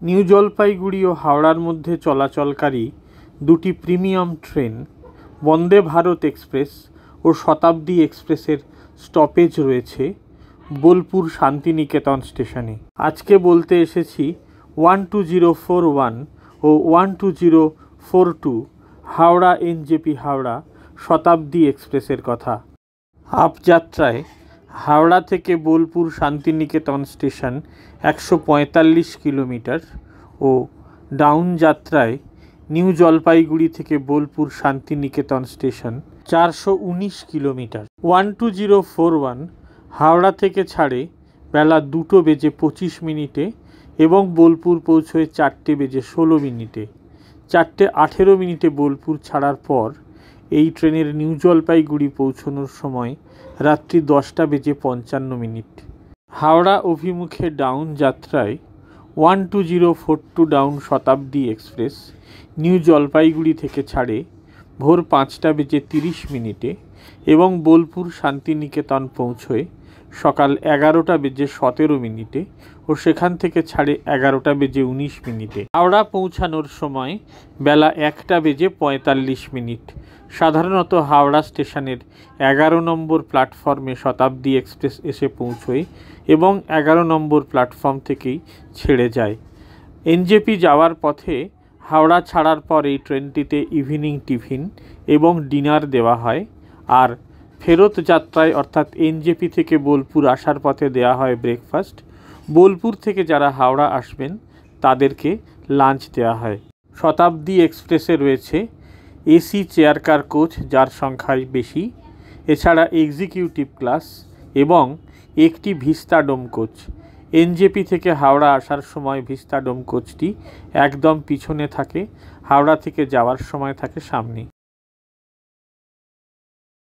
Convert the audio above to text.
New Jalpaiguri ও হাওড়ার মধ্যে চলাচলকারী দুটি premium train Vande Bharat express ও শতাব্দী এক্সপ্রেসের স্টপেজ রয়েছে বোলপুর শান্তিনিকেতন স্টেশনে। আজকে বলতে এসেছি 12041 ও 12042 হাওড়া এনজেপি হাওড়া শতাব্দী এক্সপ্রেসের কথা। আপ যাত্রায় হাওড়া থেকে বোলপুর শান্তিনিকেতন স্টেশন 145 কিলোমিটার ও ডাউন যাত্রায় নিউ জলপাইগুড়ি থেকে বোলপুর শান্তিনিকেতন স্টেশন 419 কিলোমিটার। 12041 হাওড়া থেকে ছাড়ে বেলা 2:25 এবং বোলপুর পৌঁছয় 4:16। 4:18 বোলপুর ছাড়ার পর এই ট্রেনের নিউ জলপাইগুড়ি পৌঁছানোর সময় রাত্রি 10:55। হাওড়া অভিমুখে ডাউন যাত্রায় 12042 ডাউন শতাব্দী এক্সপ্রেস নিউ জলপাইগুড়ি থেকে ছাড়ে ভোর 5:30 এবং বোলপুর শান্তিনিকেতন পৌঁছয় সকাল 11:17 ও সেখান থেকে ছাড়ে 11:19। হাওড়া পৌঁছানোর সময় বেলা 1:45। সাধারণত হাওড়া স্টেশনের 11 নম্বর প্ল্যাটফর্মে শতাব্দী এক্সপ্রেস এসে পৌঁছয় এবং 11 নম্বর প্ল্যাটফর্ম থেকেই ছেড়ে যায়। এনজেপি যাওয়ার পথে হাওড়া ছাড়ার পর এই ট্রেনটিতে ইভিনিং টিফিন এবং ডিনার দেওয়া হয়, আর ফেরত যাত্রায় অর্থাৎ এনজেপি থেকে বোলপুর আসার পথে দেওয়া হয় ব্রেকফাস্ট। বোলপুর থেকে যারা হাওড়া আসবেন তাদেরকে লাঞ্চ দেওয়া হয়। শতাব্দী এক্সপ্রেসে রয়েছে এসি চেয়ার কার কোচ, যার সংখ্যায় বেশি, এছাড়া এক্সিকিউটিভ ক্লাস এবং একটি ভিস্তাডোম কোচ। এনজেপি থেকে হাওড়া আসার সময় ভিস্তাডোম কোচটি একদম পিছনে থাকে, হাওড়া থেকে যাওয়ার সময় থাকে সামনে।